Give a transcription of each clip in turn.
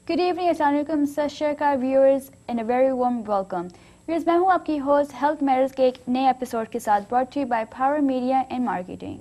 Good evening, Assalamu alaikum, सत श्री अकाल viewers and a very warm welcome. Viewers, मैं हूँ आपकी host Health Matters के एक नए एपिसोड के साथ brought to you by Power Media and Marketing.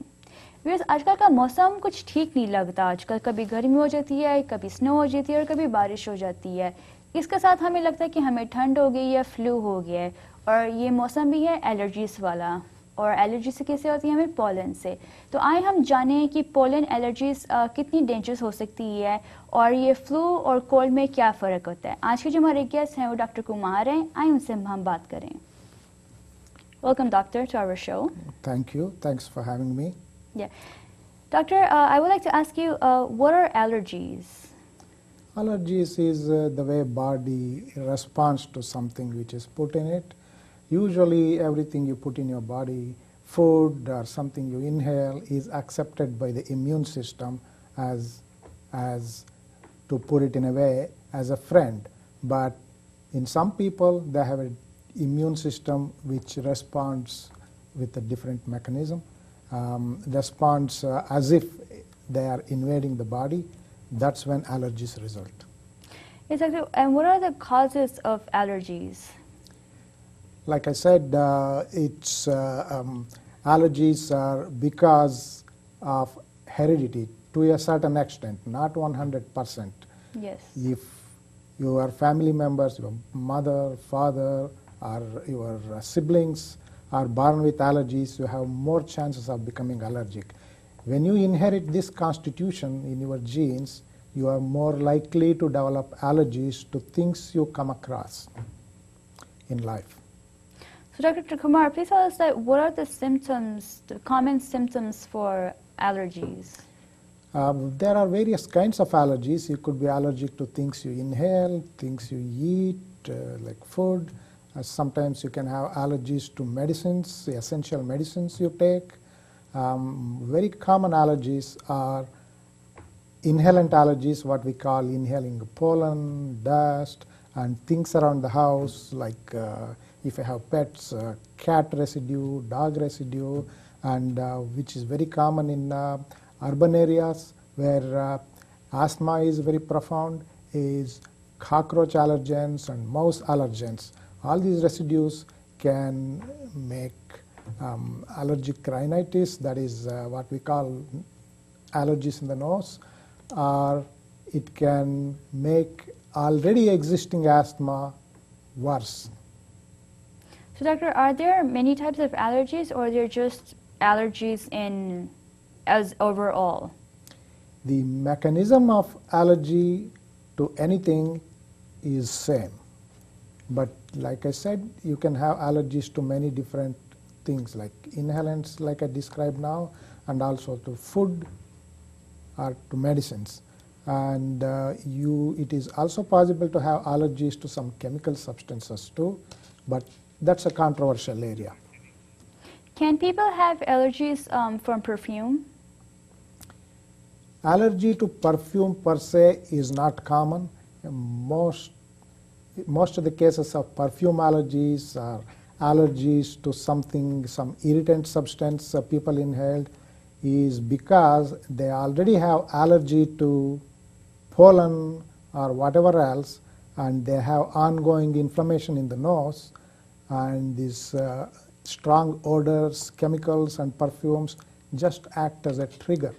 Viewers, आजकल का मौसम कुछ ठीक नहीं लगता. आजकल कभी गर्मी हो जाती है, कभी स्नो हो जाती है और कभी बारिश हो जाती है. इसके साथ हमें लगता है कि हमें ठंड हो गई है, फ्लू हो गया है और ये मौसम भी है एलर्जीज वाला. और एलर्जी से कैसे होती है हमें पोलन से. तो आए हम जानें कि पोलन एलर्जीज कितनी डेंजरस हो सकती है और ये फ्लू और कोल्ड में क्या फ़र्क होता है. आज के जो हमारे गेस्ट हैं वो डॉक्टर कुमार हैं. आए उनसे हम बात करें. Welcome doctor to our show. Thank you. Thanks for having me. Yeah. Doctor, I would like to ask you, what are allergies? Allergies is the way body responds to something which is put in it. Usually everything you put in your body, food or something you inhale, is accepted by the immune system as to put it in a way, as a friend. But in some people, they have an immune system which responds with a different mechanism, responds as if they are invading the body. That's when allergies result. Exactly. And what are the causes of allergies? Like I said, allergies are because of heredity to a certain extent, not 100%. Yes. If your family members, your mother, father, or your siblings are born with allergies, you have more chances of becoming allergic. When you inherit this constitution in your genes, you are more likely to develop allergies to things you come across in life. So Dr. Kumar, please tell us that what are the symptoms, the common symptoms for allergies? There are various kinds of allergies. You could be allergic to things you inhale, things you eat, like food. Sometimes you can have allergies to medicines, essential medicines you take. Very common allergies are inhalant allergies, what we call inhaling pollen, dust, and things around the house, like if you have pets, cat residue, dog residue, and which is very common in urban areas where asthma is very profound, is cockroach allergens and mouse allergens. All these residues can make allergic rhinitis, that is what we call allergies in the nose, or it can make already existing asthma worse. So doctor, are there many types of allergies or are there just allergies in as overall? The mechanism of allergy to anything is same. But like I said, you can have allergies to many different things like inhalants like I described now, and also to food or to medicines. And it is also possible to have allergies to some chemical substances too, but that's a controversial area. Can people have allergies from perfume? Allergy to perfume per se is not common. Most of the cases of perfume allergies are allergies to something, some irritant substance people inhaled, is because they already have allergy to pollen or whatever else, and they have ongoing inflammation in the nose, and these strong odors, chemicals, and perfumes just act as a trigger.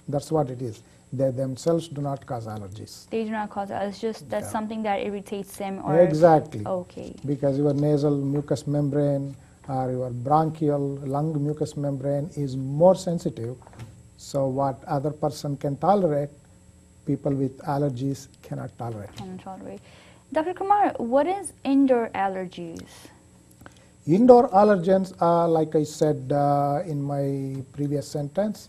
That's what it is. They themselves do not cause allergies. They do not cause it. It's just that's something that irritates them. Or exactly. Okay. Because your nasal mucous membrane or your bronchial lung mucous membrane is more sensitive. So what other person can tolerate, people with allergies cannot tolerate. Cannot tolerate. Dr. Kumar, what is indoor allergies? Indoor allergens are, like I said in my previous sentence,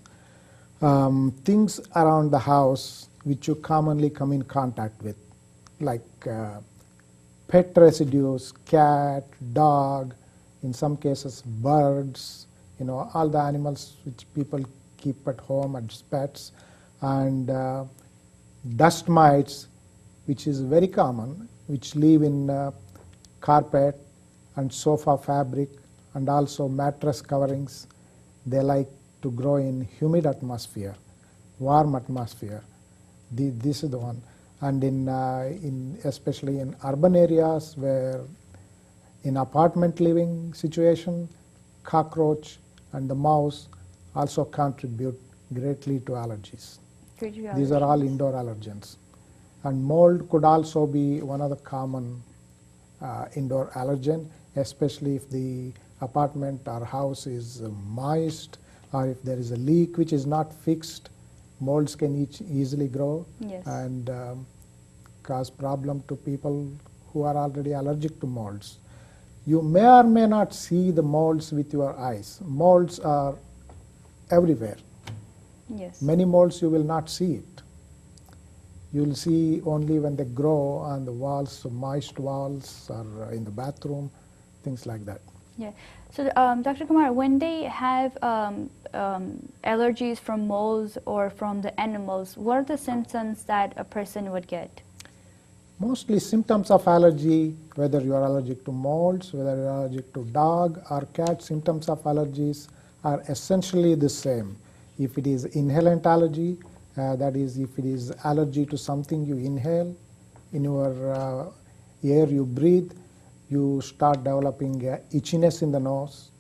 things around the house which you commonly come in contact with, like pet residues, cat, dog, in some cases birds, all the animals which people keep at home as pets, and dust mites, which is very common, which live in carpet and sofa fabric and also mattress coverings. They like to grow in humid atmosphere, warm atmosphere. This is the one. And especially in urban areas where in apartment living situation, cockroach and the mouse also contribute greatly to allergies. These are all indoor allergens. And mold could also be one of the common indoor allergen, especially if the apartment or house is moist, or if there is a leak which is not fixed. Molds can easily grow and cause problem to people who are already allergic to molds. You may or may not see the molds with your eyes. Molds are everywhere. Yes. Many molds you will not see it. You will see only when they grow on the walls, so moist walls, or in the bathroom, things like that. Yeah. So, Dr. Kumar, when they have allergies from molds or from the animals, what are the symptoms that a person would get? Mostly symptoms of allergy, whether you are allergic to molds, whether you are allergic to dog or cat, symptoms of allergies are essentially the same. If it is inhalant allergy, that is if it is allergy to something you inhale in your air you breathe, you start developing itchiness in the nose.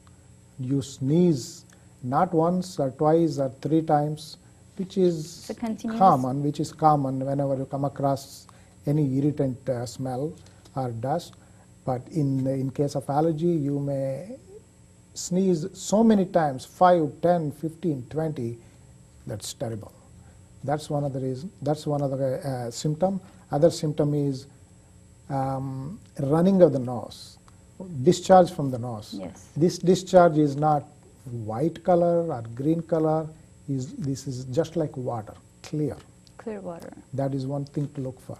You sneeze not once or twice or 3 times, which is common. Whenever you come across any irritant smell or dust. But in case of allergy, you may sneeze so many times, 5, 10, 15, 20. That's terrible. That's one of the reasons. That's one of the symptom. Other symptom is running of the nose, discharge from the nose. Yes. This discharge is not white color or green color. This is just like water, clear. Clear water. That is one thing to look for.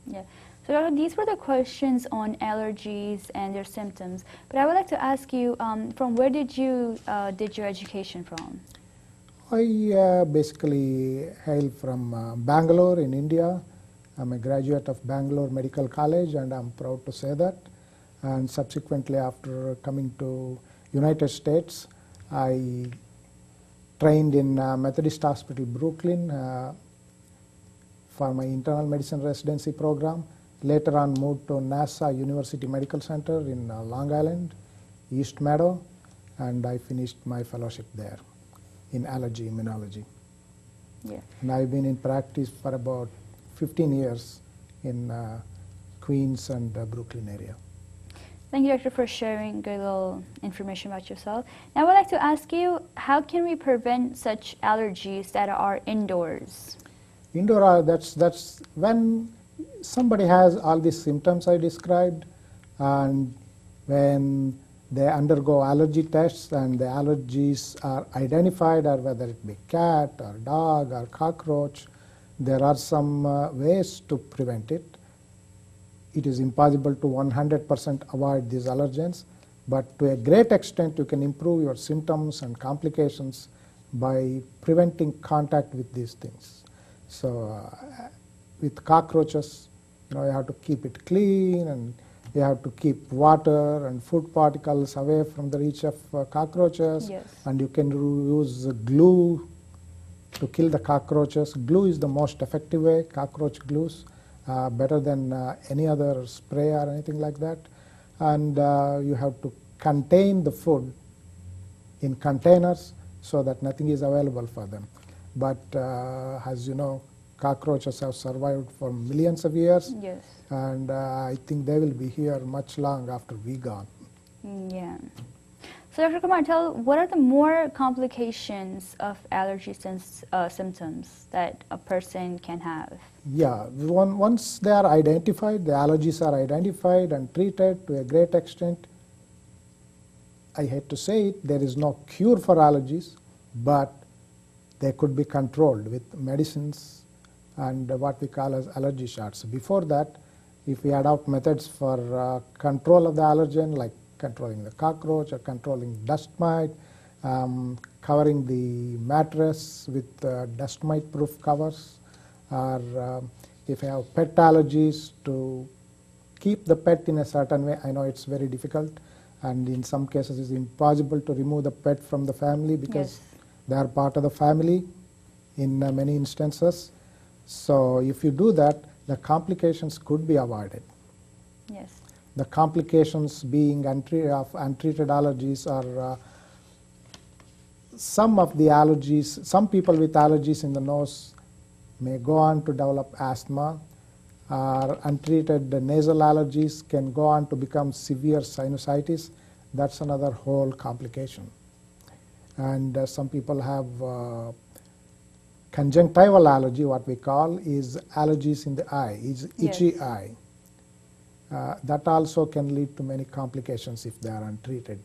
Yeah. So, Doctor, these were the questions on allergies and their symptoms. But I would like to ask you, from where did you did your education from? I basically hail from Bangalore in India. I'm a graduate of Bangalore Medical College, and I'm proud to say that. And subsequently, after coming to United States, I trained in Methodist Hospital, Brooklyn, for my internal medicine residency program. Later on, moved to NASA University Medical Center in Long Island, East Meadow, and I finished my fellowship there in Allergy Immunology. Yeah. And I've been in practice for about 15 years in Queens and Brooklyn area. Thank you, Doctor, for sharing a little information about yourself. Now, I would like to ask you, how can we prevent such allergies that are indoors? Indoor, that's when somebody has all these symptoms I described, and when they undergo allergy tests and the allergies are identified, or whether it be cat or dog or cockroach, there are some ways to prevent it. It is impossible to 100% avoid these allergens, but to a great extent you can improve your symptoms and complications by preventing contact with these things. So with cockroaches, you have to keep it clean, and you have to keep water and food particles away from the reach of cockroaches. Yes. And you can use glue to kill the cockroaches. Glue is the most effective way, cockroach glues, better than any other spray or anything like that. And you have to contain the food in containers so that nothing is available for them. But as you know, cockroaches have survived for millions of years. Yes. And I think they will be here much long after we gone. Yeah. So, Dr. Kumar, what are the more complications of allergy symptoms that a person can have? Yeah, once they are identified, the allergies are identified and treated to a great extent. I hate to say it, there is no cure for allergies, but they could be controlled with medicines and what we call as allergy shots. Before that, if we adopt methods for control of the allergen, like controlling the cockroach or controlling dust mite, covering the mattress with dust mite proof covers, or if you have pet allergies, to keep the pet in a certain way. I know it's very difficult, and in some cases it's impossible to remove the pet from the family because they are part of the family in many instances. So if you do that, the complications could be avoided. Yes. The complications being untreated allergies are some of the allergies, some people with allergies in the nose may go on to develop asthma, or untreated nasal allergies can go on to become severe sinusitis. That's another whole complication. And some people have conjunctival allergy, what we call, is allergies in the eye, is itchy Yes. eye. That also can lead to many complications if they are untreated.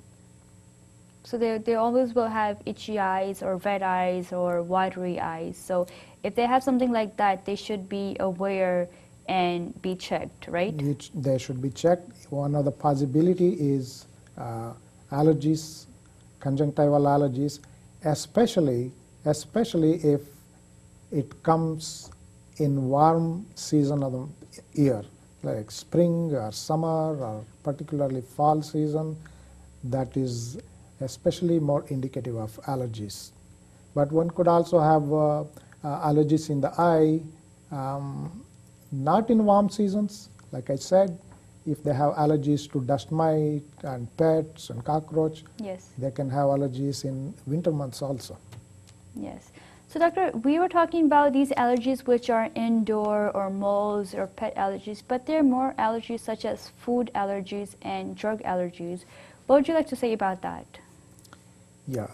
So they always will have itchy eyes or red eyes or watery eyes. So if they have something like that, they should be aware and be checked, right? They should be checked. One of the possibility is allergies, conjunctival allergies, especially if it comes in warm season of the year, like spring or summer or particularly fall season. That is especially more indicative of allergies. But one could also have allergies in the eye, not in warm seasons. Like I said, if they have allergies to dust mite and pets and cockroach, Yes. they can have allergies in winter months also. Yes. So doctor, we were talking about these allergies which are indoor or molds or pet allergies, but there are more allergies such as food allergies and drug allergies. What would you like to say about that? Yeah,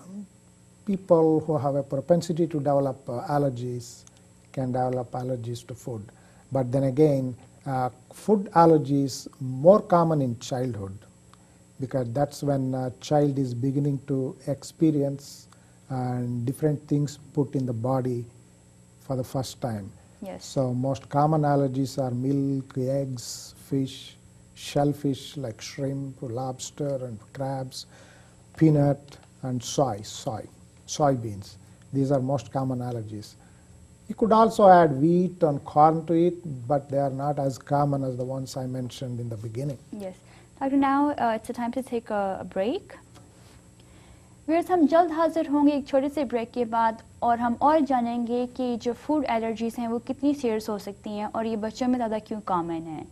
people who have a propensity to develop allergies can develop allergies to food. But then again, food allergies more common in childhood, because that's when a child is beginning to experience different things put in the body for the first time. Yes. So most common allergies are milk, eggs, fish, shellfish like shrimp, lobster and crabs, peanut and soybeans. These are most common allergies. You could also add wheat and corn to it, but they are not as common as the ones I mentioned in the beginning. Yes. Doctor, now it's a time to take a break. Viewers, हम जल्द हाजिर होंगे एक छोटे से break के बाद और हम और जानेंगे कि जो फूड एलर्जीज हैं वो कितनी सीरियस हो सकती हैं और ये बच्चों में ज़्यादा क्यों कॉमन है.